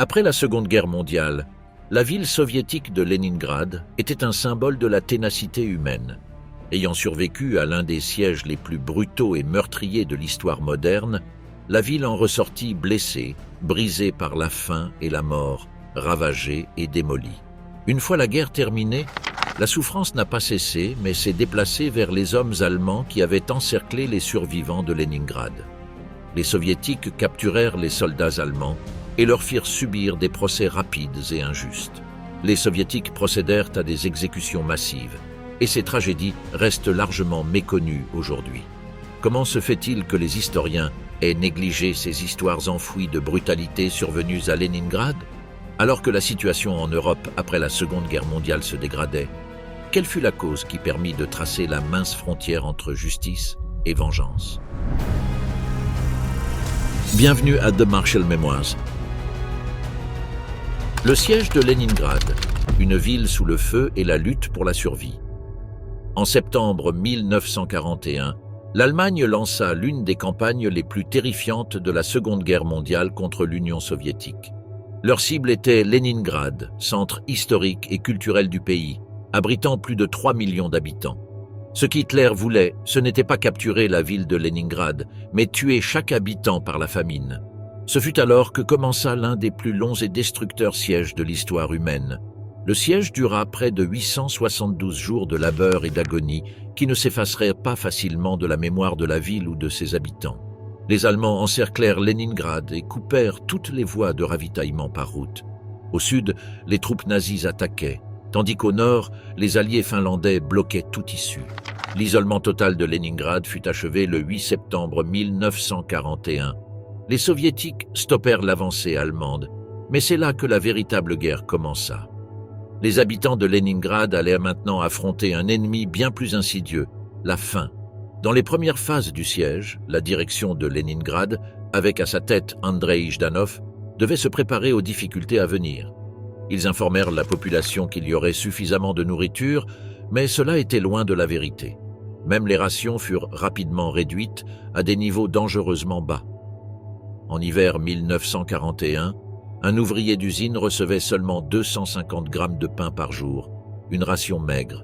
Après la Seconde Guerre mondiale, la ville soviétique de Leningrad était un symbole de la ténacité humaine. Ayant survécu à l'un des sièges les plus brutaux et meurtriers de l'histoire moderne, la ville en ressortit blessée, brisée par la faim et la mort, ravagée et démolie. Une fois la guerre terminée, la souffrance n'a pas cessé, mais s'est déplacée vers les hommes allemands qui avaient encerclé les survivants de Leningrad. Les soviétiques capturèrent les soldats allemands et leur firent subir des procès rapides et injustes. Les soviétiques procédèrent à des exécutions massives, et ces tragédies restent largement méconnues aujourd'hui. Comment se fait-il que les historiens aient négligé ces histoires enfouies de brutalité survenues à Leningrad, alors que la situation en Europe après la Seconde Guerre mondiale se dégradait? Quelle fut la cause qui permit de tracer la mince frontière entre justice et vengeance? Bienvenue à The Marshall Memoirs. Le siège de Leningrad, une ville sous le feu et la lutte pour la survie. En septembre 1941, l'Allemagne lança l'une des campagnes les plus terrifiantes de la Seconde Guerre mondiale contre l'Union soviétique. Leur cible était Leningrad, centre historique et culturel du pays, abritant plus de 3 millions d'habitants. Ce qu'Hitler voulait, ce n'était pas capturer la ville de Leningrad, mais tuer chaque habitant par la famine. Ce fut alors que commença l'un des plus longs et destructeurs sièges de l'histoire humaine. Le siège dura près de 872 jours de labeur et d'agonie qui ne s'effaceraient pas facilement de la mémoire de la ville ou de ses habitants. Les Allemands encerclèrent Leningrad et coupèrent toutes les voies de ravitaillement par route. Au sud, les troupes nazies attaquaient, tandis qu'au nord, les alliés finlandais bloquaient toute issue. L'isolement total de Leningrad fut achevé le 8 septembre 1941. Les soviétiques stoppèrent l'avancée allemande, mais c'est là que la véritable guerre commença. Les habitants de Leningrad allaient maintenant affronter un ennemi bien plus insidieux, la faim. Dans les premières phases du siège, la direction de Leningrad, avec à sa tête Andreï Zhdanov, devait se préparer aux difficultés à venir. Ils informèrent la population qu'il y aurait suffisamment de nourriture, mais cela était loin de la vérité. Même les rations furent rapidement réduites à des niveaux dangereusement bas. En hiver 1941, un ouvrier d'usine recevait seulement 250 grammes de pain par jour, une ration maigre.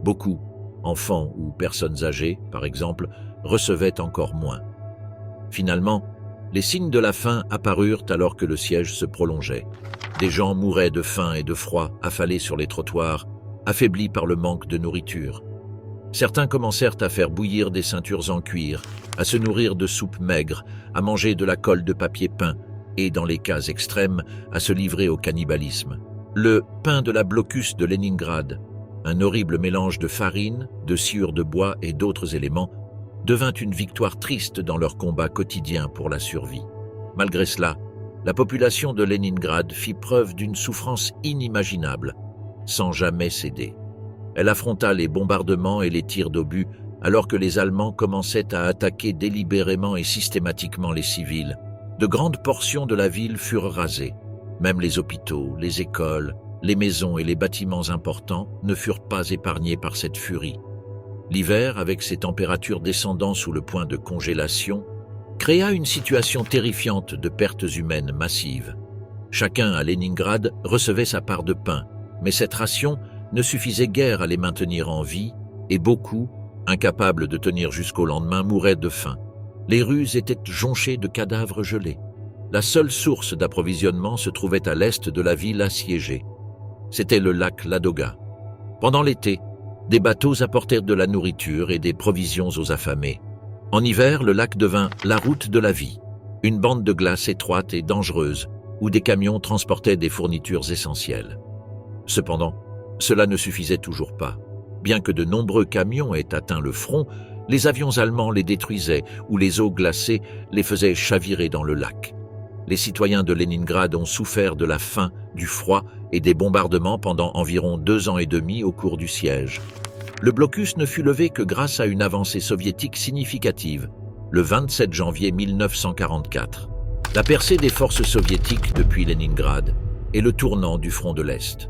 Beaucoup, enfants ou personnes âgées, par exemple, recevaient encore moins. Finalement, les signes de la faim apparurent alors que le siège se prolongeait. Des gens mouraient de faim et de froid, affalés sur les trottoirs, affaiblis par le manque de nourriture. Certains commencèrent à faire bouillir des ceintures en cuir, à se nourrir de soupes maigres, à manger de la colle de papier peint et, dans les cas extrêmes, à se livrer au cannibalisme. Le pain de la blocus de Leningrad, un horrible mélange de farine, de sciure de bois et d'autres éléments, devint une victoire triste dans leur combat quotidien pour la survie. Malgré cela, la population de Leningrad fit preuve d'une souffrance inimaginable, sans jamais céder. Elle affronta les bombardements et les tirs d'obus alors que les Allemands commençaient à attaquer délibérément et systématiquement les civils. De grandes portions de la ville furent rasées. Même les hôpitaux, les écoles, les maisons et les bâtiments importants ne furent pas épargnés par cette furie. L'hiver, avec ses températures descendant sous le point de congélation, créa une situation terrifiante de pertes humaines massives. Chacun à Leningrad recevait sa part de pain, mais cette ration ne suffisait guère à les maintenir en vie, et beaucoup, incapables de tenir jusqu'au lendemain, mouraient de faim. Les rues étaient jonchées de cadavres gelés. La seule source d'approvisionnement se trouvait à l'est de la ville assiégée. C'était le lac Ladoga. Pendant l'été, des bateaux apportèrent de la nourriture et des provisions aux affamés. En hiver, le lac devint la route de la vie, une bande de glace étroite et dangereuse, où des camions transportaient des fournitures essentielles. Cependant, cela ne suffisait toujours pas. Bien que de nombreux camions aient atteint le front, les avions allemands les détruisaient ou les eaux glacées les faisaient chavirer dans le lac. Les citoyens de Leningrad ont souffert de la faim, du froid et des bombardements pendant environ 2 ans et demi au cours du siège. Le blocus ne fut levé que grâce à une avancée soviétique significative, le 27 janvier 1944. La percée des forces soviétiques depuis Leningrad et le tournant du front de l'Est.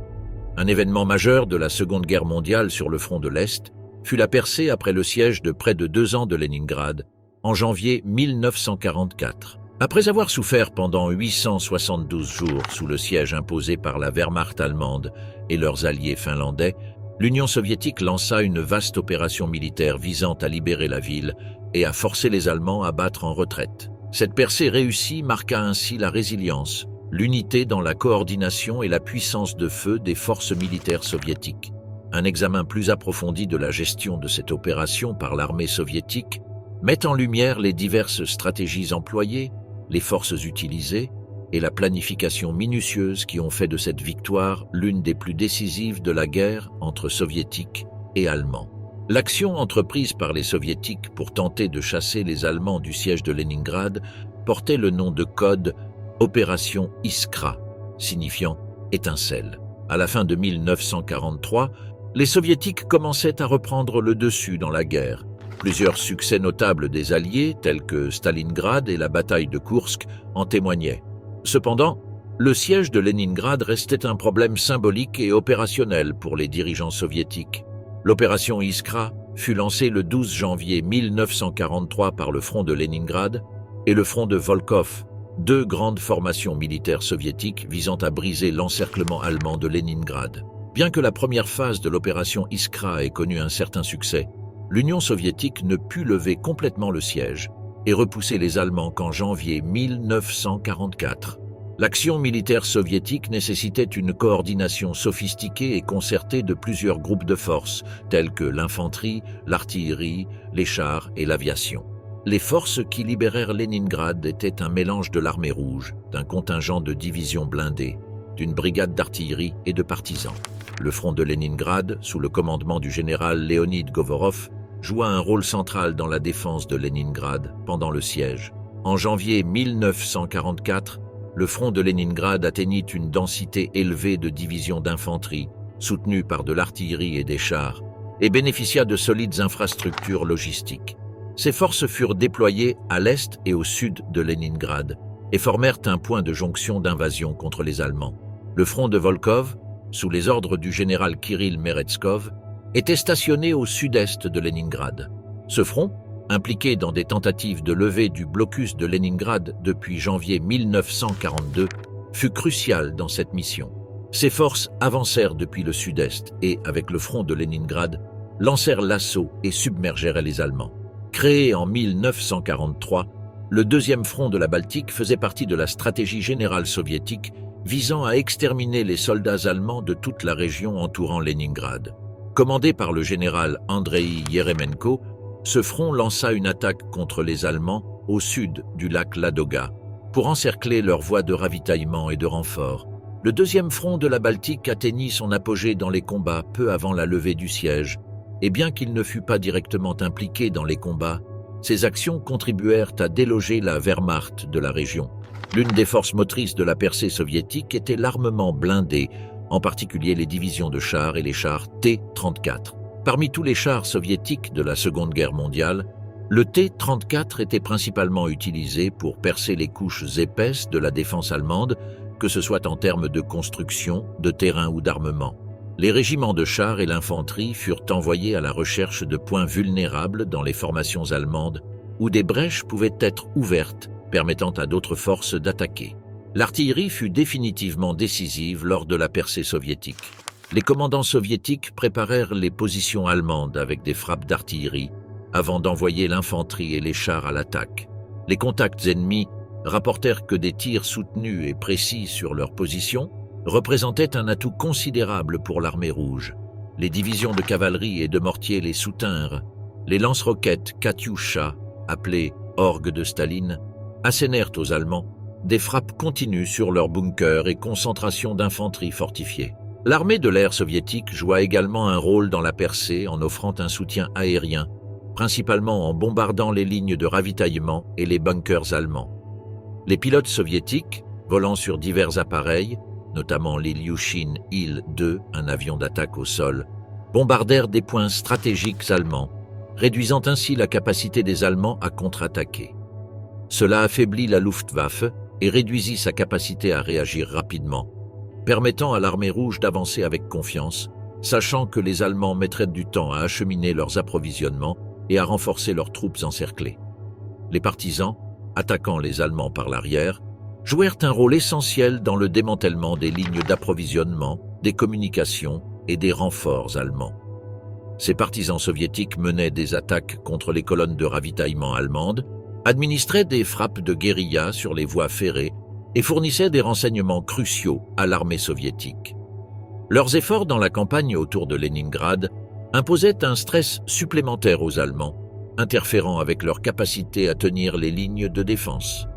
Un événement majeur de la Seconde Guerre mondiale sur le front de l'Est fut la percée après le siège de près de 2 ans de Leningrad, en janvier 1944. Après avoir souffert pendant 872 jours sous le siège imposé par la Wehrmacht allemande et leurs alliés finlandais, l'Union soviétique lança une vaste opération militaire visant à libérer la ville et à forcer les Allemands à battre en retraite. Cette percée réussie marqua ainsi la résilience, l'unité dans la coordination et la puissance de feu des forces militaires soviétiques. Un examen plus approfondi de la gestion de cette opération par l'armée soviétique met en lumière les diverses stratégies employées, les forces utilisées et la planification minutieuse qui ont fait de cette victoire l'une des plus décisives de la guerre entre soviétiques et allemands. L'action entreprise par les soviétiques pour tenter de chasser les Allemands du siège de Leningrad portait le nom de code Opération Iskra, signifiant étincelle. À la fin de 1943, les soviétiques commençaient à reprendre le dessus dans la guerre. Plusieurs succès notables des Alliés, tels que Stalingrad et la bataille de Koursk, en témoignaient. Cependant, le siège de Leningrad restait un problème symbolique et opérationnel pour les dirigeants soviétiques. L'opération Iskra fut lancée le 12 janvier 1943 par le front de Leningrad et le front de Volkhov, deux grandes formations militaires soviétiques visant à briser l'encerclement allemand de Leningrad. Bien que la première phase de l'opération Iskra ait connu un certain succès, l'Union soviétique ne put lever complètement le siège et repousser les Allemands qu'en janvier 1944. L'action militaire soviétique nécessitait une coordination sophistiquée et concertée de plusieurs groupes de forces, tels que l'infanterie, l'artillerie, les chars et l'aviation. Les forces qui libérèrent Leningrad étaient un mélange de l'armée rouge, d'un contingent de divisions blindées, d'une brigade d'artillerie et de partisans. Le front de Leningrad, sous le commandement du général Léonid Govorov, joua un rôle central dans la défense de Leningrad pendant le siège. En janvier 1944, le front de Leningrad atteignit une densité élevée de divisions d'infanterie, soutenues par de l'artillerie et des chars, et bénéficia de solides infrastructures logistiques. Ces forces furent déployées à l'est et au sud de Leningrad et formèrent un point de jonction d'invasion contre les Allemands. Le front de Volkhov, sous les ordres du général Kirill Meretskov, était stationné au sud-est de Leningrad. Ce front, impliqué dans des tentatives de levée du blocus de Leningrad depuis janvier 1942, fut crucial dans cette mission. Ces forces avancèrent depuis le sud-est et, avec le front de Leningrad, lancèrent l'assaut et submergèrent les Allemands. Créé en 1943, le deuxième front de la Baltique faisait partie de la stratégie générale soviétique visant à exterminer les soldats allemands de toute la région entourant Leningrad. Commandé par le général Andreï Yeremenko, ce front lança une attaque contre les Allemands au sud du lac Ladoga pour encercler leurs voies de ravitaillement et de renfort. Le deuxième front de la Baltique atteignit son apogée dans les combats peu avant la levée du siège, et bien qu'il ne fût pas directement impliqué dans les combats, ses actions contribuèrent à déloger la Wehrmacht de la région. L'une des forces motrices de la percée soviétique était l'armement blindé, en particulier les divisions de chars et les chars T-34. Parmi tous les chars soviétiques de la Seconde Guerre mondiale, le T-34 était principalement utilisé pour percer les couches épaisses de la défense allemande, que ce soit en termes de construction, de terrain ou d'armement. Les régiments de chars et l'infanterie furent envoyés à la recherche de points vulnérables dans les formations allemandes, où des brèches pouvaient être ouvertes, permettant à d'autres forces d'attaquer. L'artillerie fut définitivement décisive lors de la percée soviétique. Les commandants soviétiques préparèrent les positions allemandes avec des frappes d'artillerie, avant d'envoyer l'infanterie et les chars à l'attaque. Les contacts ennemis rapportèrent que des tirs soutenus et précis sur leurs positions représentaient un atout considérable pour l'armée rouge. Les divisions de cavalerie et de mortiers les soutinrent. Les lance-roquettes Katyusha, appelées orgues de Staline, assénèrent aux Allemands des frappes continues sur leurs bunkers et concentrations d'infanterie fortifiée. L'armée de l'air soviétique joua également un rôle dans la percée en offrant un soutien aérien, principalement en bombardant les lignes de ravitaillement et les bunkers allemands. Les pilotes soviétiques, volant sur divers appareils, notamment l'Ilyushin Il-2, un avion d'attaque au sol, bombardèrent des points stratégiques allemands, réduisant ainsi la capacité des Allemands à contre-attaquer. Cela affaiblit la Luftwaffe et réduisit sa capacité à réagir rapidement, permettant à l'armée rouge d'avancer avec confiance, sachant que les Allemands mettraient du temps à acheminer leurs approvisionnements et à renforcer leurs troupes encerclées. Les partisans, attaquant les Allemands par l'arrière, jouèrent un rôle essentiel dans le démantèlement des lignes d'approvisionnement, des communications et des renforts allemands. Ces partisans soviétiques menaient des attaques contre les colonnes de ravitaillement allemandes, administraient des frappes de guérilla sur les voies ferrées et fournissaient des renseignements cruciaux à l'armée soviétique. Leurs efforts dans la campagne autour de Leningrad imposaient un stress supplémentaire aux Allemands, interférant avec leur capacité à tenir les lignes de défense.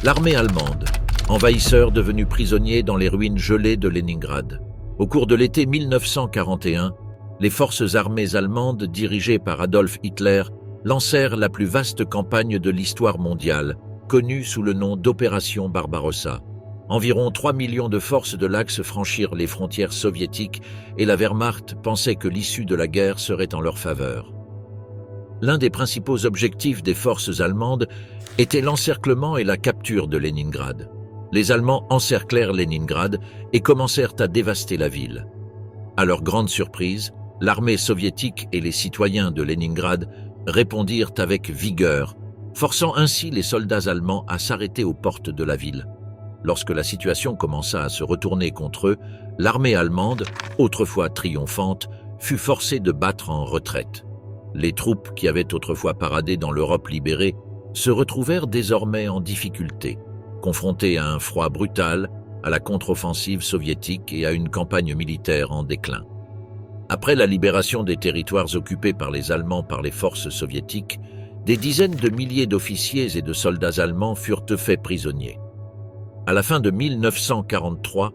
L'armée allemande, envahisseurs devenus prisonniers dans les ruines gelées de Leningrad. Au cours de l'été 1941, les forces armées allemandes dirigées par Adolf Hitler lancèrent la plus vaste campagne de l'histoire mondiale, connue sous le nom d'Opération Barbarossa. Environ 3 millions de forces de l'Axe franchirent les frontières soviétiques et la Wehrmacht pensait que l'issue de la guerre serait en leur faveur. L'un des principaux objectifs des forces allemandes était l'encerclement et la capture de Leningrad. Les Allemands encerclèrent Leningrad et commencèrent à dévaster la ville. À leur grande surprise, l'armée soviétique et les citoyens de Leningrad répondirent avec vigueur, forçant ainsi les soldats allemands à s'arrêter aux portes de la ville. Lorsque la situation commença à se retourner contre eux, l'armée allemande, autrefois triomphante, fut forcée de battre en retraite. Les troupes qui avaient autrefois paradé dans l'Europe libérée se retrouvèrent désormais en difficulté, confrontées à un froid brutal, à la contre-offensive soviétique et à une campagne militaire en déclin. Après la libération des territoires occupés par les Allemands par les forces soviétiques, des dizaines de milliers d'officiers et de soldats allemands furent faits prisonniers. À la fin de 1943,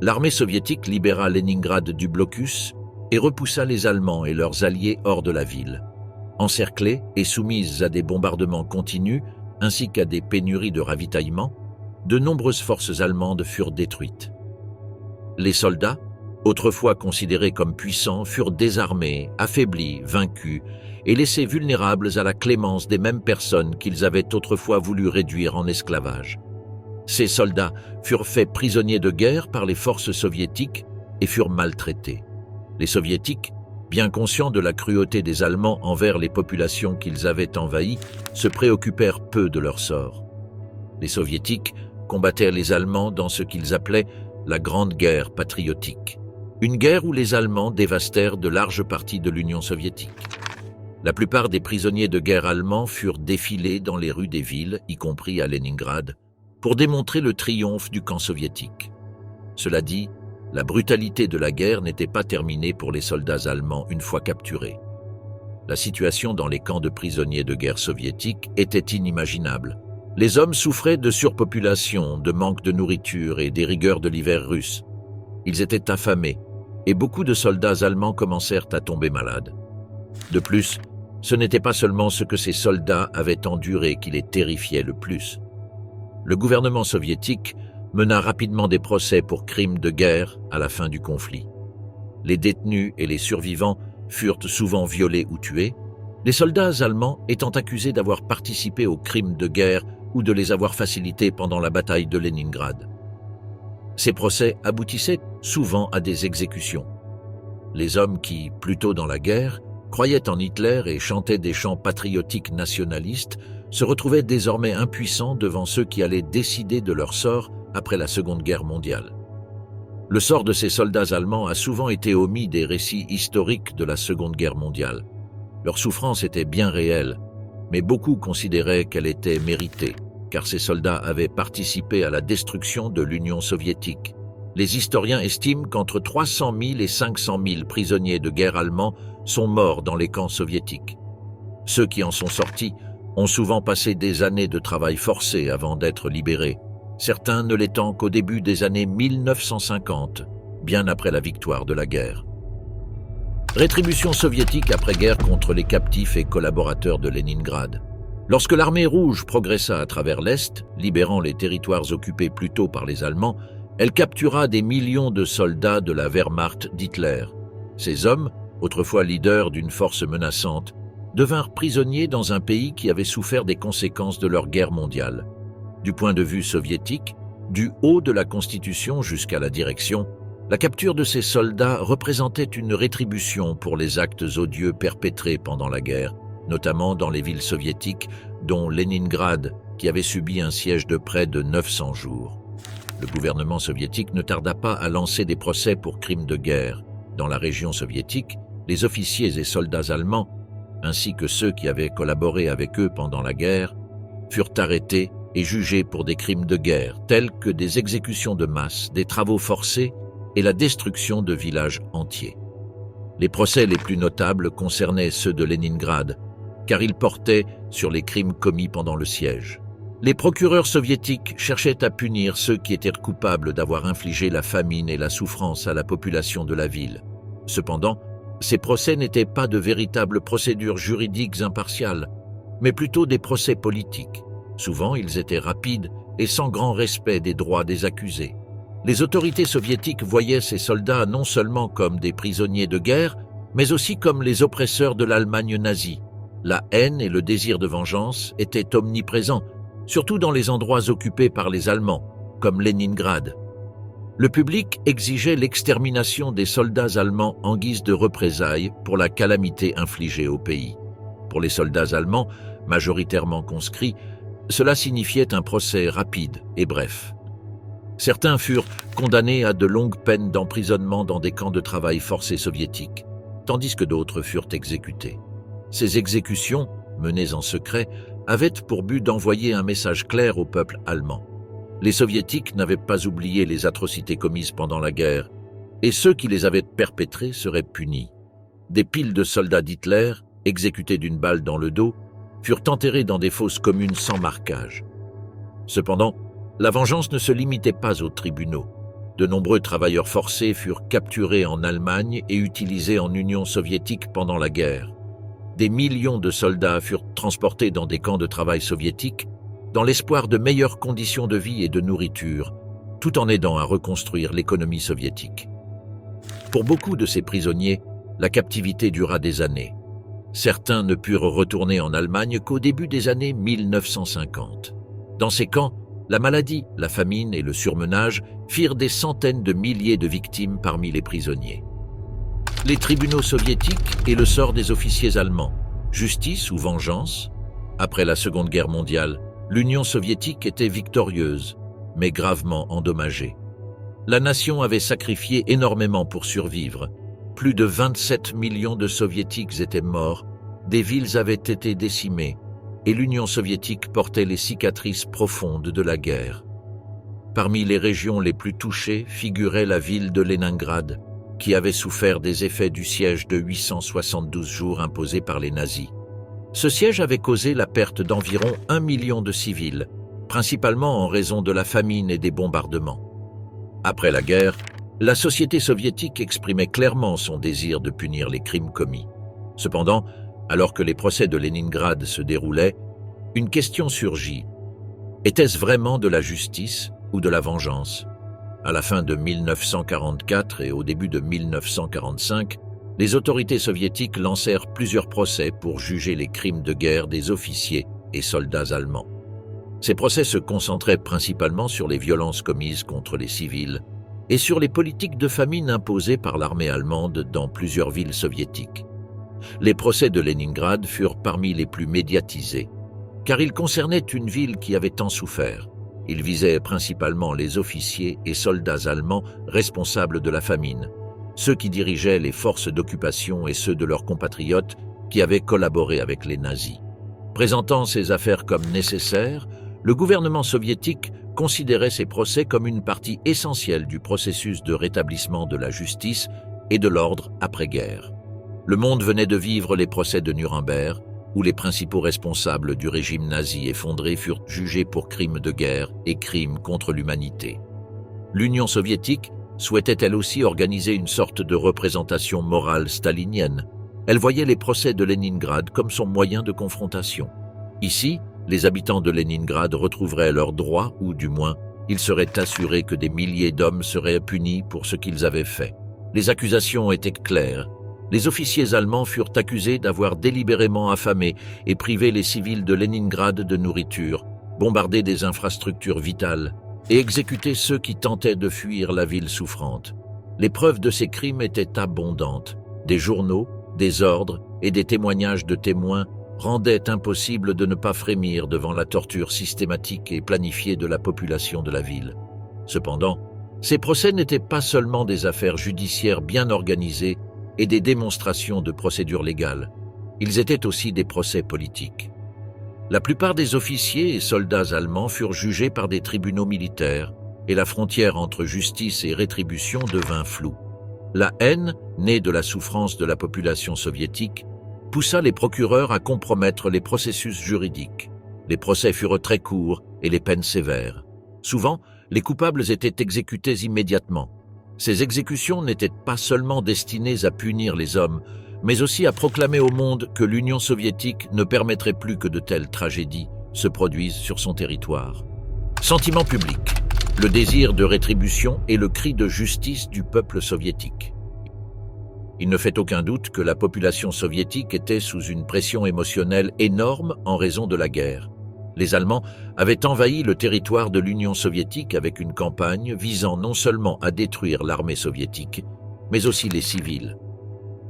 l'armée soviétique libéra Leningrad du blocus et repoussa les Allemands et leurs alliés hors de la ville. Encerclées et soumises à des bombardements continus ainsi qu'à des pénuries de ravitaillement, de nombreuses forces allemandes furent détruites. Les soldats, autrefois considérés comme puissants, furent désarmés, affaiblis, vaincus et laissés vulnérables à la clémence des mêmes personnes qu'ils avaient autrefois voulu réduire en esclavage. Ces soldats furent faits prisonniers de guerre par les forces soviétiques et furent maltraités. Les soviétiques, bien conscients de la cruauté des Allemands envers les populations qu'ils avaient envahies, se préoccupèrent peu de leur sort. Les soviétiques combattaient les Allemands dans ce qu'ils appelaient la Grande Guerre patriotique, une guerre où les Allemands dévastèrent de larges parties de l'Union soviétique. La plupart des prisonniers de guerre allemands furent défilés dans les rues des villes, y compris à Leningrad, pour démontrer le triomphe du camp soviétique. Cela dit, la brutalité de la guerre n'était pas terminée pour les soldats allemands une fois capturés. La situation dans les camps de prisonniers de guerre soviétiques était inimaginable. Les hommes souffraient de surpopulation, de manque de nourriture et des rigueurs de l'hiver russe. Ils étaient affamés et beaucoup de soldats allemands commencèrent à tomber malades. De plus, ce n'était pas seulement ce que ces soldats avaient enduré qui les terrifiait le plus. Le gouvernement soviétique mena rapidement des procès pour crimes de guerre à la fin du conflit. Les détenus et les survivants furent souvent violés ou tués, les soldats allemands étant accusés d'avoir participé aux crimes de guerre ou de les avoir facilités pendant la bataille de Leningrad. Ces procès aboutissaient souvent à des exécutions. Les hommes qui, plus tôt dans la guerre, croyaient en Hitler et chantaient des chants patriotiques nationalistes se retrouvaient désormais impuissants devant ceux qui allaient décider de leur sort après la Seconde Guerre mondiale. Le sort de ces soldats allemands a souvent été omis des récits historiques de la Seconde Guerre mondiale. Leur souffrance était bien réelle, mais beaucoup considéraient qu'elle était méritée, car ces soldats avaient participé à la destruction de l'Union soviétique. Les historiens estiment qu'entre 300 000 et 500 000 prisonniers de guerre allemands sont morts dans les camps soviétiques. Ceux qui en sont sortis ont souvent passé des années de travail forcé avant d'être libérés, certains ne l'étant qu'au début des années 1950, bien après la victoire de la guerre. Rétribution soviétique après-guerre contre les captifs et collaborateurs de Leningrad. Lorsque l'armée rouge progressa à travers l'Est, libérant les territoires occupés plus tôt par les Allemands, elle captura des millions de soldats de la Wehrmacht d'Hitler. Ces hommes, autrefois leaders d'une force menaçante, devinrent prisonniers dans un pays qui avait souffert des conséquences de leur guerre mondiale. Du point de vue soviétique, du haut de la Constitution jusqu'à la direction, la capture de ces soldats représentait une rétribution pour les actes odieux perpétrés pendant la guerre, notamment dans les villes soviétiques dont Leningrad qui avait subi un siège de près de 900 jours. Le gouvernement soviétique ne tarda pas à lancer des procès pour crimes de guerre. Dans la région soviétique, les officiers et soldats allemands, ainsi que ceux qui avaient collaboré avec eux pendant la guerre, furent arrêtés et jugés pour des crimes de guerre, tels que des exécutions de masse, des travaux forcés et la destruction de villages entiers. Les procès les plus notables concernaient ceux de Leningrad, car ils portaient sur les crimes commis pendant le siège. Les procureurs soviétiques cherchaient à punir ceux qui étaient coupables d'avoir infligé la famine et la souffrance à la population de la ville. Cependant, ces procès n'étaient pas de véritables procédures juridiques impartiales, mais plutôt des procès politiques. Souvent, ils étaient rapides et sans grand respect des droits des accusés. Les autorités soviétiques voyaient ces soldats non seulement comme des prisonniers de guerre, mais aussi comme les oppresseurs de l'Allemagne nazie. La haine et le désir de vengeance étaient omniprésents, surtout dans les endroits occupés par les Allemands, comme Leningrad. Le public exigeait l'extermination des soldats allemands en guise de représailles pour la calamité infligée au pays. Pour les soldats allemands, majoritairement conscrits, cela signifiait un procès rapide et bref. Certains furent condamnés à de longues peines d'emprisonnement dans des camps de travail forcés soviétiques, tandis que d'autres furent exécutés. Ces exécutions, menées en secret, avaient pour but d'envoyer un message clair au peuple allemand. Les soviétiques n'avaient pas oublié les atrocités commises pendant la guerre, et ceux qui les avaient perpétrées seraient punis. Des piles de soldats d'Hitler, exécutés d'une balle dans le dos, furent enterrés dans des fosses communes sans marquage. Cependant, la vengeance ne se limitait pas aux tribunaux. De nombreux travailleurs forcés furent capturés en Allemagne et utilisés en Union soviétique pendant la guerre. Des millions de soldats furent transportés dans des camps de travail soviétiques dans l'espoir de meilleures conditions de vie et de nourriture, tout en aidant à reconstruire l'économie soviétique. Pour beaucoup de ces prisonniers, la captivité dura des années. Certains ne purent retourner en Allemagne qu'au début des années 1950. Dans ces camps, la maladie, la famine et le surmenage firent des centaines de milliers de victimes parmi les prisonniers. Les tribunaux soviétiques et le sort des officiers allemands, justice ou vengeance. Après la Seconde Guerre mondiale, l'Union soviétique était victorieuse, mais gravement endommagée. La nation avait sacrifié énormément pour survivre. Plus de 27 millions de soviétiques étaient morts, des villes avaient été décimées, et l'Union soviétique portait les cicatrices profondes de la guerre. Parmi les régions les plus touchées figurait la ville de Leningrad, qui avait souffert des effets du siège de 872 jours imposé par les nazis. Ce siège avait causé la perte d'environ 1 million de civils, principalement en raison de la famine et des bombardements. Après la guerre, la société soviétique exprimait clairement son désir de punir les crimes commis. Cependant, alors que les procès de Leningrad se déroulaient, une question surgit. Était-ce vraiment de la justice ou de la vengeance ? À la fin de 1944 et au début de 1945, les autorités soviétiques lancèrent plusieurs procès pour juger les crimes de guerre des officiers et soldats allemands. Ces procès se concentraient principalement sur les violences commises contre les civils et sur les politiques de famine imposées par l'armée allemande dans plusieurs villes soviétiques. Les procès de Leningrad furent parmi les plus médiatisés, car ils concernaient une ville qui avait tant souffert. Ils visaient principalement les officiers et soldats allemands responsables de la famine, ceux qui dirigeaient les forces d'occupation et ceux de leurs compatriotes qui avaient collaboré avec les nazis. Présentant ces affaires comme nécessaires, le gouvernement soviétique considérait ces procès comme une partie essentielle du processus de rétablissement de la justice et de l'ordre après-guerre. Le monde venait de vivre les procès de Nuremberg, où les principaux responsables du régime nazi effondré furent jugés pour crimes de guerre et crimes contre l'humanité. L'Union soviétique souhaitait elle aussi organiser une sorte de représentation morale stalinienne. Elle voyait les procès de Leningrad comme son moyen de confrontation. Ici, les habitants de Leningrad retrouveraient leurs droits, ou du moins, ils seraient assurés que des milliers d'hommes seraient punis pour ce qu'ils avaient fait. Les accusations étaient claires. Les officiers allemands furent accusés d'avoir délibérément affamé et privé les civils de Leningrad de nourriture, bombardé des infrastructures vitales et exécuté ceux qui tentaient de fuir la ville souffrante. Les preuves de ces crimes étaient abondantes. Des journaux, des ordres et des témoignages de témoins rendait impossible de ne pas frémir devant la torture systématique et planifiée de la population de la ville. Cependant, ces procès n'étaient pas seulement des affaires judiciaires bien organisées et des démonstrations de procédures légales. Ils étaient aussi des procès politiques. La plupart des officiers et soldats allemands furent jugés par des tribunaux militaires et la frontière entre justice et rétribution devint floue. La haine, née de la souffrance de la population soviétique, poussa les procureurs à compromettre les processus juridiques. Les procès furent très courts et les peines sévères. Souvent, les coupables étaient exécutés immédiatement. Ces exécutions n'étaient pas seulement destinées à punir les hommes, mais aussi à proclamer au monde que l'Union soviétique ne permettrait plus que de telles tragédies se produisent sur son territoire. Sentiment public, le désir de rétribution et le cri de justice du peuple soviétique. Il ne fait aucun doute que la population soviétique était sous une pression émotionnelle énorme en raison de la guerre. Les Allemands avaient envahi le territoire de l'Union soviétique avec une campagne visant non seulement à détruire l'armée soviétique, mais aussi les civils.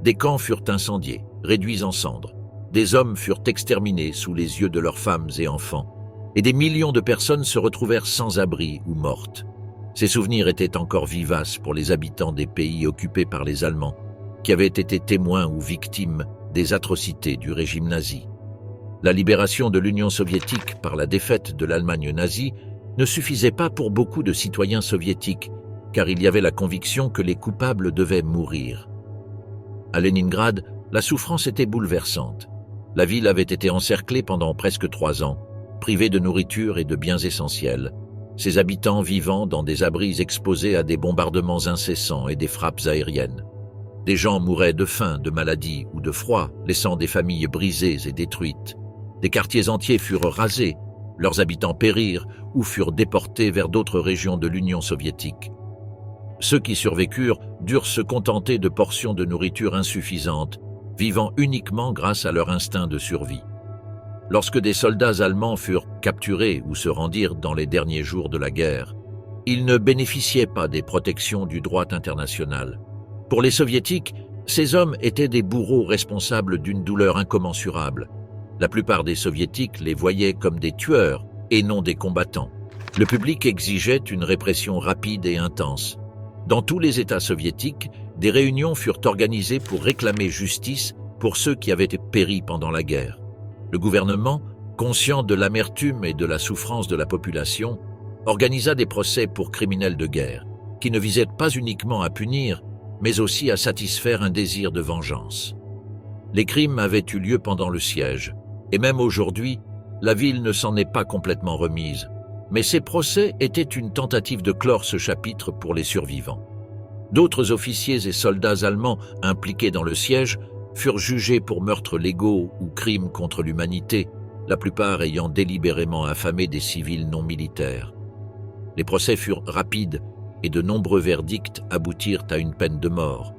Des camps furent incendiés, réduits en cendres. Des hommes furent exterminés sous les yeux de leurs femmes et enfants, et des millions de personnes se retrouvèrent sans abri ou mortes. Ces souvenirs étaient encore vivaces pour les habitants des pays occupés par les Allemands, qui avaient été témoins ou victimes des atrocités du régime nazi. La libération de l'Union soviétique par la défaite de l'Allemagne nazie ne suffisait pas pour beaucoup de citoyens soviétiques, car il y avait la conviction que les coupables devaient mourir. À Leningrad, la souffrance était bouleversante. La ville avait été encerclée pendant presque 3 ans, privée de nourriture et de biens essentiels, ses habitants vivant dans des abris exposés à des bombardements incessants et des frappes aériennes. Des gens mouraient de faim, de maladie ou de froid, laissant des familles brisées et détruites. Des quartiers entiers furent rasés, leurs habitants périrent ou furent déportés vers d'autres régions de l'Union soviétique. Ceux qui survécurent durent se contenter de portions de nourriture insuffisantes, vivant uniquement grâce à leur instinct de survie. Lorsque des soldats allemands furent capturés ou se rendirent dans les derniers jours de la guerre, ils ne bénéficiaient pas des protections du droit international. Pour les soviétiques, ces hommes étaient des bourreaux responsables d'une douleur incommensurable. La plupart des soviétiques les voyaient comme des tueurs et non des combattants. Le public exigeait une répression rapide et intense. Dans tous les États soviétiques, des réunions furent organisées pour réclamer justice pour ceux qui avaient péri pendant la guerre. Le gouvernement, conscient de l'amertume et de la souffrance de la population, organisa des procès pour criminels de guerre, qui ne visaient pas uniquement à punir, mais aussi à satisfaire un désir de vengeance. Les crimes avaient eu lieu pendant le siège, et même aujourd'hui, la ville ne s'en est pas complètement remise, mais ces procès étaient une tentative de clore ce chapitre pour les survivants. D'autres officiers et soldats allemands impliqués dans le siège furent jugés pour meurtres légaux ou crimes contre l'humanité, la plupart ayant délibérément affamé des civils non militaires. Les procès furent rapides et de nombreux verdicts aboutirent à une peine de mort.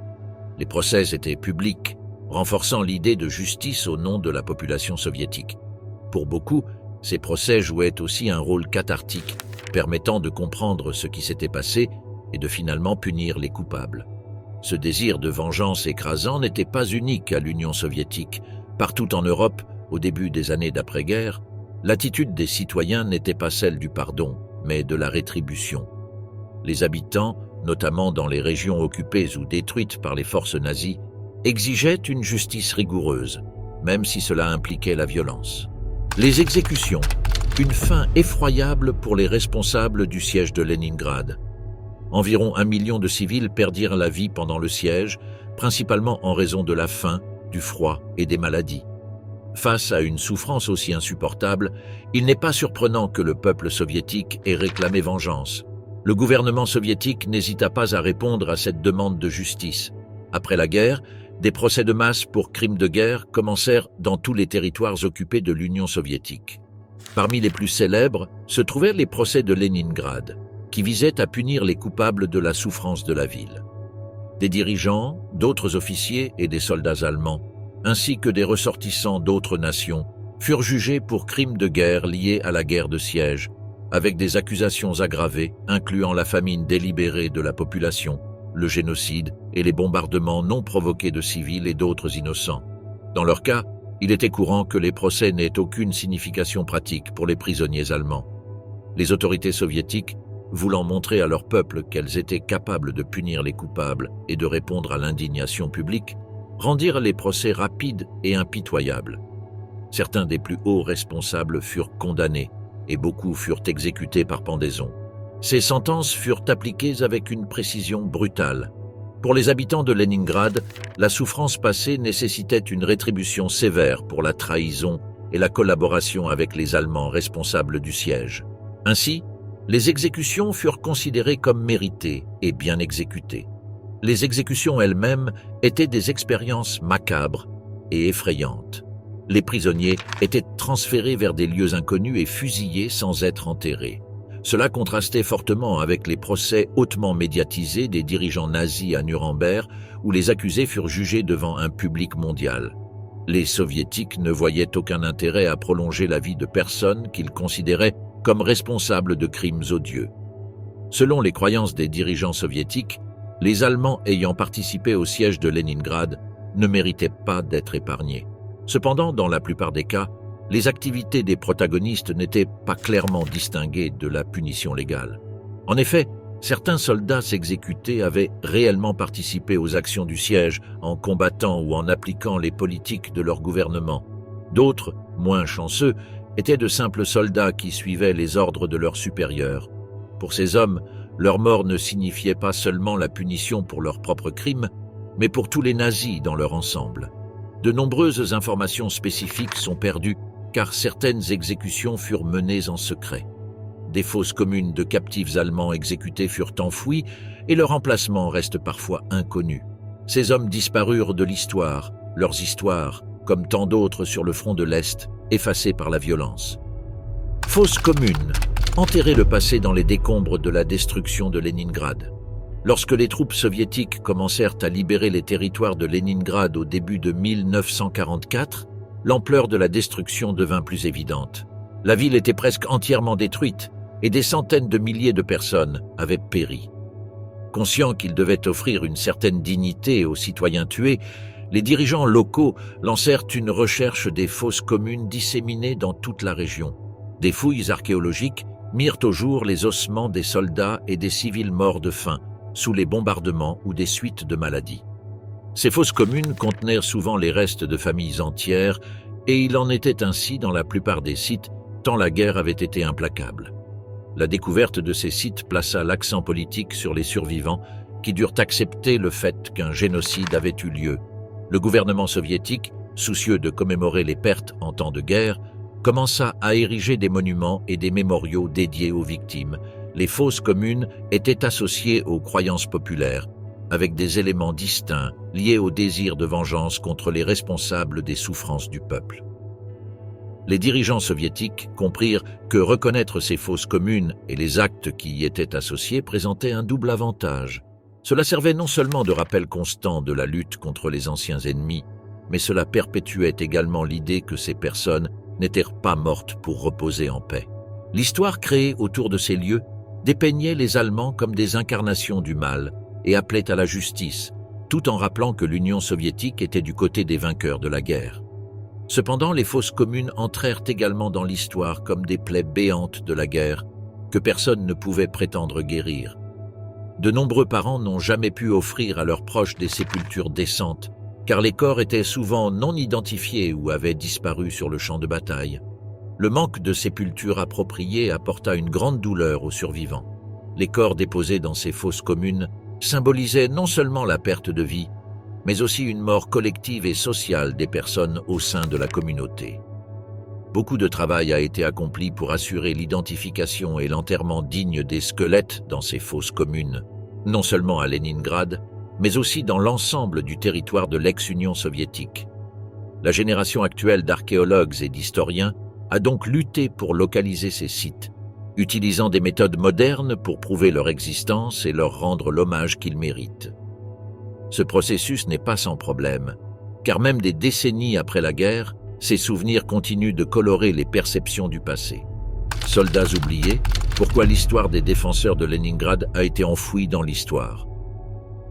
Les procès étaient publics, renforçant l'idée de justice au nom de la population soviétique. Pour beaucoup, ces procès jouaient aussi un rôle cathartique, permettant de comprendre ce qui s'était passé et de finalement punir les coupables. Ce désir de vengeance écrasant n'était pas unique à l'Union soviétique. Partout en Europe, au début des années d'après-guerre, l'attitude des citoyens n'était pas celle du pardon, mais de la rétribution. Les habitants, notamment dans les régions occupées ou détruites par les forces nazies, exigeaient une justice rigoureuse, même si cela impliquait la violence. Les exécutions, une fin effroyable pour les responsables du siège de Leningrad. Environ 1 million de civils perdirent la vie pendant le siège, principalement en raison de la faim, du froid et des maladies. Face à une souffrance aussi insupportable, il n'est pas surprenant que le peuple soviétique ait réclamé vengeance. Le gouvernement soviétique n'hésita pas à répondre à cette demande de justice. Après la guerre, des procès de masse pour crimes de guerre commencèrent dans tous les territoires occupés de l'Union soviétique. Parmi les plus célèbres se trouvaient les procès de Leningrad, qui visaient à punir les coupables de la souffrance de la ville. Des dirigeants, d'autres officiers et des soldats allemands, ainsi que des ressortissants d'autres nations, furent jugés pour crimes de guerre liés à la guerre de siège, avec des accusations aggravées incluant la famine délibérée de la population, le génocide et les bombardements non provoqués de civils et d'autres innocents. Dans leur cas, Il était courant que les procès n'aient aucune signification pratique pour les prisonniers allemands. Les autorités soviétiques, voulant montrer à leur peuple qu'elles étaient capables de punir les coupables et de répondre à l'indignation publique, rendirent les procès rapides et impitoyables. Certains des plus hauts responsables furent condamnés et beaucoup furent exécutés par pendaison. Ces sentences furent appliquées avec une précision brutale. Pour les habitants de Leningrad, la souffrance passée nécessitait une rétribution sévère pour la trahison et la collaboration avec les Allemands responsables du siège. Ainsi, les exécutions furent considérées comme méritées et bien exécutées. Les exécutions elles-mêmes étaient des expériences macabres et effrayantes. Les prisonniers étaient transférés vers des lieux inconnus et fusillés sans être enterrés. Cela contrastait fortement avec les procès hautement médiatisés des dirigeants nazis à Nuremberg, où les accusés furent jugés devant un public mondial. Les soviétiques ne voyaient aucun intérêt à prolonger la vie de personnes qu'ils considéraient comme responsables de crimes odieux. Selon les croyances des dirigeants soviétiques, les Allemands ayant participé au siège de Leningrad ne méritaient pas d'être épargnés. Cependant, dans la plupart des cas, les activités des protagonistes n'étaient pas clairement distinguées de la punition légale. En effet, certains soldats exécutés avaient réellement participé aux actions du siège en combattant ou en appliquant les politiques de leur gouvernement. D'autres, moins chanceux, étaient de simples soldats qui suivaient les ordres de leurs supérieurs. Pour ces hommes, leur mort ne signifiait pas seulement la punition pour leurs propres crimes, mais pour tous les nazis dans leur ensemble. De nombreuses informations spécifiques sont perdues car certaines exécutions furent menées en secret. Des fosses communes de captifs allemands exécutés furent enfouies et leur emplacement reste parfois inconnu. Ces hommes disparurent de l'histoire, leurs histoires, comme tant d'autres sur le front de l'Est, effacées par la violence. Fosses communes, enterrer le passé dans les décombres de la destruction de Leningrad. Lorsque les troupes soviétiques commencèrent à libérer les territoires de Leningrad au début de 1944, l'ampleur de la destruction devint plus évidente. La ville était presque entièrement détruite et des centaines de milliers de personnes avaient péri. Conscients qu'ils devaient offrir une certaine dignité aux citoyens tués, les dirigeants locaux lancèrent une recherche des fosses communes disséminées dans toute la région. Des fouilles archéologiques mirent au jour les ossements des soldats et des civils morts de faim, sous les bombardements ou des suites de maladies. Ces fosses communes contenaient souvent les restes de familles entières et il en était ainsi dans la plupart des sites tant la guerre avait été implacable. La découverte de ces sites plaça l'accent politique sur les survivants qui durent accepter le fait qu'un génocide avait eu lieu. Le gouvernement soviétique, soucieux de commémorer les pertes en temps de guerre, commença à ériger des monuments et des mémoriaux dédiés aux victimes. Les fosses communes étaient associées aux croyances populaires, avec des éléments distincts liés au désir de vengeance contre les responsables des souffrances du peuple. Les dirigeants soviétiques comprirent que reconnaître ces fosses communes et les actes qui y étaient associés présentait un double avantage. Cela servait non seulement de rappel constant de la lutte contre les anciens ennemis, mais cela perpétuait également l'idée que ces personnes n'étaient pas mortes pour reposer en paix. L'histoire créée autour de ces lieux dépeignait les Allemands comme des incarnations du mal et appelait à la justice, tout en rappelant que l'Union soviétique était du côté des vainqueurs de la guerre. Cependant, les fosses communes entrèrent également dans l'histoire comme des plaies béantes de la guerre que personne ne pouvait prétendre guérir. De nombreux parents n'ont jamais pu offrir à leurs proches des sépultures décentes, car les corps étaient souvent non identifiés ou avaient disparu sur le champ de bataille. Le manque de sépultures appropriées apporta une grande douleur aux survivants. Les corps déposés dans ces fosses communes symbolisaient non seulement la perte de vie, mais aussi une mort collective et sociale des personnes au sein de la communauté. Beaucoup de travail a été accompli pour assurer l'identification et l'enterrement digne des squelettes dans ces fosses communes, non seulement à Leningrad, mais aussi dans l'ensemble du territoire de l'ex-Union soviétique. La génération actuelle d'archéologues et d'historiens a donc lutté pour localiser ces sites, utilisant des méthodes modernes pour prouver leur existence et leur rendre l'hommage qu'ils méritent. Ce processus n'est pas sans problème, car même des décennies après la guerre, ces souvenirs continuent de colorer les perceptions du passé. Soldats oubliés, pourquoi l'histoire des défenseurs de Leningrad a été enfouie dans l'histoire.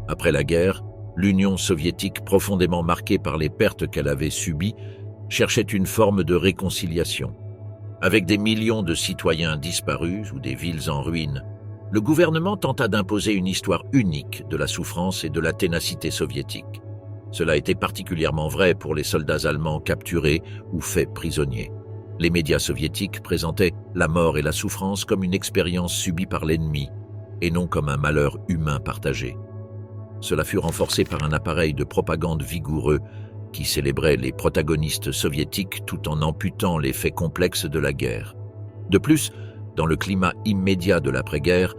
Après la guerre, l'Union soviétique, profondément marquée par les pertes qu'elle avait subies, cherchait une forme de réconciliation. Avec des millions de citoyens disparus ou des villes en ruine, le gouvernement tenta d'imposer une histoire unique de la souffrance et de la ténacité soviétique. Cela était particulièrement vrai pour les soldats allemands capturés ou faits prisonniers. Les médias soviétiques présentaient la mort et la souffrance comme une expérience subie par l'ennemi et non comme un malheur humain partagé. Cela fut renforcé par un appareil de propagande vigoureux qui célébrait les protagonistes soviétiques tout en amputant les faits complexes de la guerre. De plus, dans le climat immédiat de l'après-guerre,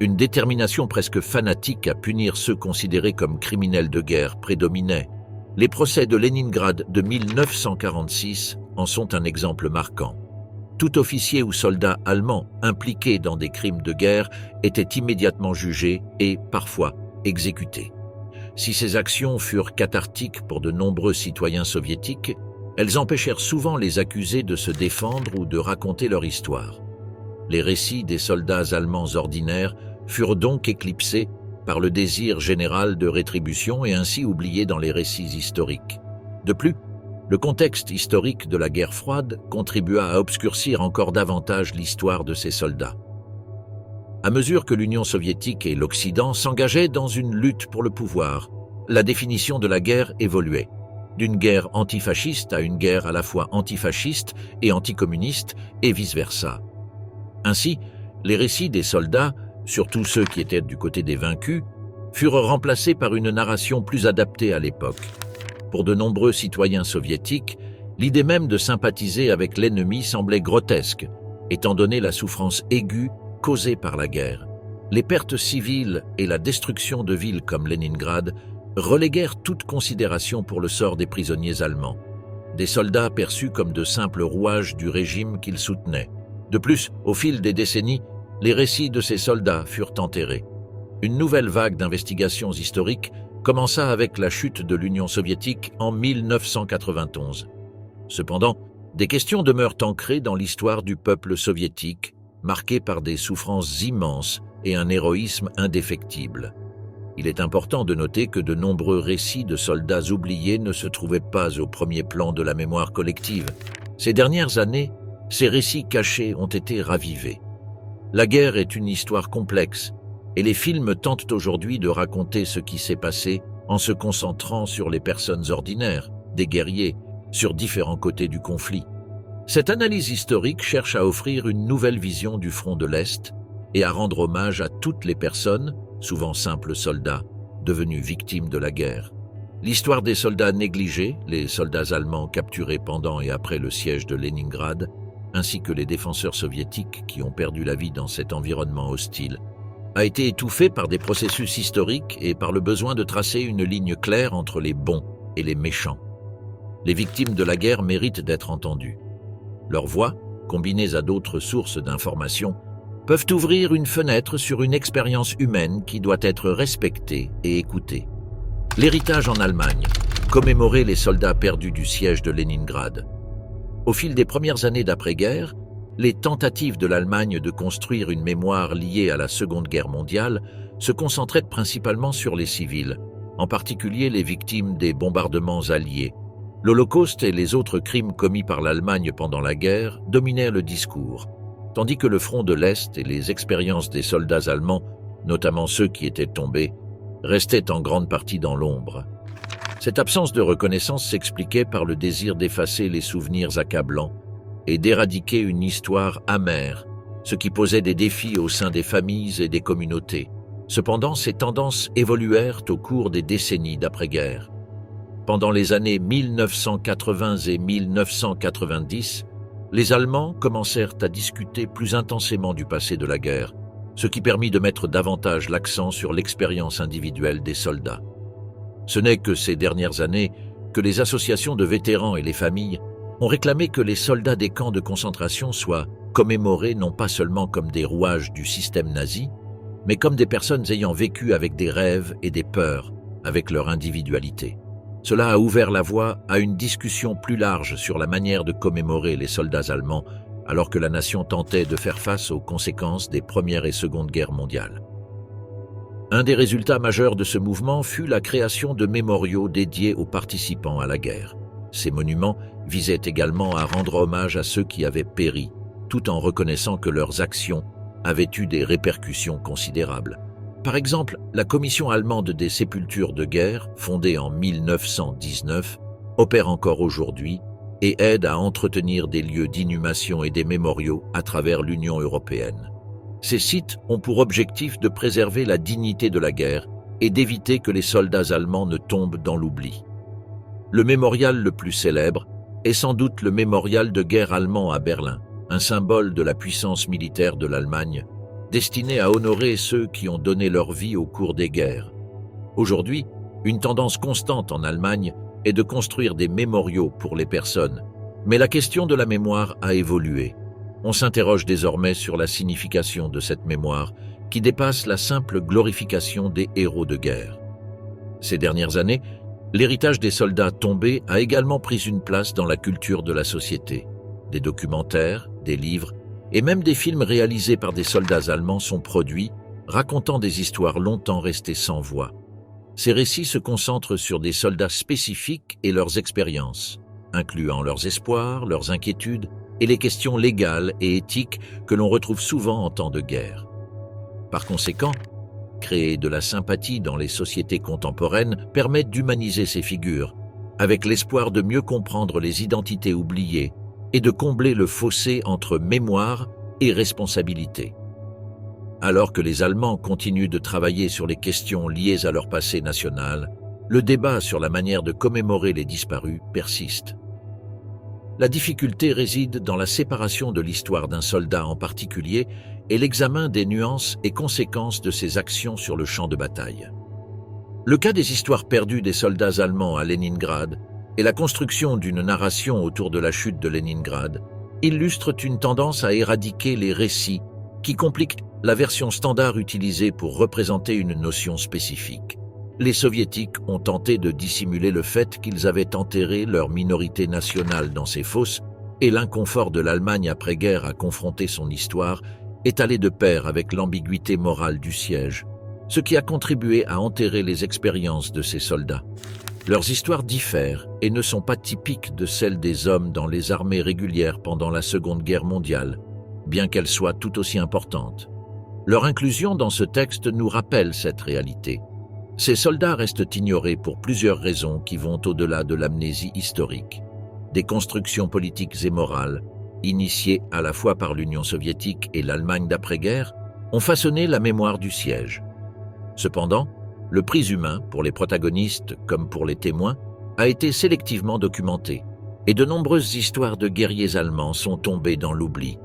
une détermination presque fanatique à punir ceux considérés comme criminels de guerre prédominait. Les procès de Leningrad de 1946 en sont un exemple marquant. Tout officier ou soldat allemand impliqué dans des crimes de guerre était immédiatement jugé et, parfois, exécuté. Si ces actions furent cathartiques pour de nombreux citoyens soviétiques, elles empêchèrent souvent les accusés de se défendre ou de raconter leur histoire. Les récits des soldats allemands ordinaires furent donc éclipsés par le désir général de rétribution et ainsi oubliés dans les récits historiques. De plus, le contexte historique de la guerre froide contribua à obscurcir encore davantage l'histoire de ces soldats. À mesure que l'Union soviétique et l'Occident s'engageaient dans une lutte pour le pouvoir, la définition de la guerre évoluait. D'une guerre antifasciste à une guerre à la fois antifasciste et anticommuniste, et vice-versa. Ainsi, les récits des soldats, surtout ceux qui étaient du côté des vaincus, furent remplacés par une narration plus adaptée à l'époque. Pour de nombreux citoyens soviétiques, l'idée même de sympathiser avec l'ennemi semblait grotesque, étant donné la souffrance aiguë causée par la guerre. Les pertes civiles et la destruction de villes comme Leningrad reléguèrent toute considération pour le sort des prisonniers allemands, des soldats perçus comme de simples rouages du régime qu'ils soutenaient. De plus, au fil des décennies, les récits de ces soldats furent enterrés. Une nouvelle vague d'investigations historiques commença avec la chute de l'Union soviétique en 1991. Cependant, des questions demeurent ancrées dans l'histoire du peuple soviétique, marquée par des souffrances immenses et un héroïsme indéfectible. Il est important de noter que de nombreux récits de soldats oubliés ne se trouvaient pas au premier plan de la mémoire collective. Ces dernières années, ces récits cachés ont été ravivés. La guerre est une histoire complexe, et les films tentent aujourd'hui de raconter ce qui s'est passé en se concentrant sur les personnes ordinaires, des guerriers, sur différents côtés du conflit. Cette analyse historique cherche à offrir une nouvelle vision du front de l'Est et à rendre hommage à toutes les personnes, souvent simples soldats, devenus victimes de la guerre. L'histoire des soldats négligés, les soldats allemands capturés pendant et après le siège de Leningrad, ainsi que les défenseurs soviétiques qui ont perdu la vie dans cet environnement hostile, a été étouffée par des processus historiques et par le besoin de tracer une ligne claire entre les bons et les méchants. Les victimes de la guerre méritent d'être entendues. Leurs voix, combinées à d'autres sources d'informations, peuvent ouvrir une fenêtre sur une expérience humaine qui doit être respectée et écoutée. L'héritage en Allemagne, commémorer les soldats perdus du siège de Leningrad. Au fil des premières années d'après-guerre, les tentatives de l'Allemagne de construire une mémoire liée à la Seconde Guerre mondiale se concentraient principalement sur les civils, en particulier les victimes des bombardements alliés. L'Holocauste et les autres crimes commis par l'Allemagne pendant la guerre dominaient le discours, tandis que le front de l'Est et les expériences des soldats allemands, notamment ceux qui étaient tombés, restaient en grande partie dans l'ombre. Cette absence de reconnaissance s'expliquait par le désir d'effacer les souvenirs accablants et d'éradiquer une histoire amère, ce qui posait des défis au sein des familles et des communautés. Cependant, ces tendances évoluèrent au cours des décennies d'après-guerre. Pendant les années 1980 et 1990, les Allemands commencèrent à discuter plus intensément du passé de la guerre, ce qui permit de mettre davantage l'accent sur l'expérience individuelle des soldats. Ce n'est que ces dernières années que les associations de vétérans et les familles ont réclamé que les soldats des camps de concentration soient commémorés non pas seulement comme des rouages du système nazi, mais comme des personnes ayant vécu avec des rêves et des peurs, avec leur individualité. Cela a ouvert la voie à une discussion plus large sur la manière de commémorer les soldats allemands, alors que la nation tentait de faire face aux conséquences des Première et Seconde Guerres mondiales. Un des résultats majeurs de ce mouvement fut la création de mémoriaux dédiés aux participants à la guerre. Ces monuments visaient également à rendre hommage à ceux qui avaient péri, tout en reconnaissant que leurs actions avaient eu des répercussions considérables. Par exemple, la Commission allemande des sépultures de guerre, fondée en 1919, opère encore aujourd'hui et aide à entretenir des lieux d'inhumation et des mémoriaux à travers l'Union européenne. Ces sites ont pour objectif de préserver la dignité de la guerre et d'éviter que les soldats allemands ne tombent dans l'oubli. Le mémorial le plus célèbre est sans doute le mémorial de guerre allemand à Berlin, un symbole de la puissance militaire de l'Allemagne, destiné à honorer ceux qui ont donné leur vie au cours des guerres. Aujourd'hui, une tendance constante en Allemagne est de construire des mémoriaux pour les personnes, mais la question de la mémoire a évolué. On s'interroge désormais sur la signification de cette mémoire qui dépasse la simple glorification des héros de guerre. Ces dernières années, l'héritage des soldats tombés a également pris une place dans la culture de la société. Des documentaires, des livres et même des films réalisés par des soldats allemands sont produits, racontant des histoires longtemps restées sans voix. Ces récits se concentrent sur des soldats spécifiques et leurs expériences, incluant leurs espoirs, leurs inquiétudes et les questions légales et éthiques que l'on retrouve souvent en temps de guerre. Par conséquent, créer de la sympathie dans les sociétés contemporaines permet d'humaniser ces figures, avec l'espoir de mieux comprendre les identités oubliées et de combler le fossé entre mémoire et responsabilité. Alors que les Allemands continuent de travailler sur les questions liées à leur passé national, le débat sur la manière de commémorer les disparus persiste. La difficulté réside dans la séparation de l'histoire d'un soldat en particulier et l'examen des nuances et conséquences de ses actions sur le champ de bataille. Le cas des histoires perdues des soldats allemands à Leningrad et la construction d'une narration autour de la chute de Leningrad illustrent une tendance à éradiquer les récits qui compliquent la version standard utilisée pour représenter une notion spécifique. Les soviétiques ont tenté de dissimuler le fait qu'ils avaient enterré leur minorité nationale dans ces fosses et l'inconfort de l'Allemagne après-guerre à confronter son histoire est allé de pair avec l'ambiguïté morale du siège, ce qui a contribué à enterrer les expériences de ces soldats. Leurs histoires diffèrent et ne sont pas typiques de celles des hommes dans les armées régulières pendant la Seconde Guerre mondiale, bien qu'elles soient tout aussi importantes. Leur inclusion dans ce texte nous rappelle cette réalité. Ces soldats restent ignorés pour plusieurs raisons qui vont au-delà de l'amnésie historique. Des constructions politiques et morales, initiées à la fois par l'Union soviétique et l'Allemagne d'après-guerre, ont façonné la mémoire du siège. Cependant, le prix humain, pour les protagonistes comme pour les témoins, a été sélectivement documenté, et de nombreuses histoires de guerriers allemands sont tombées dans l'oubli.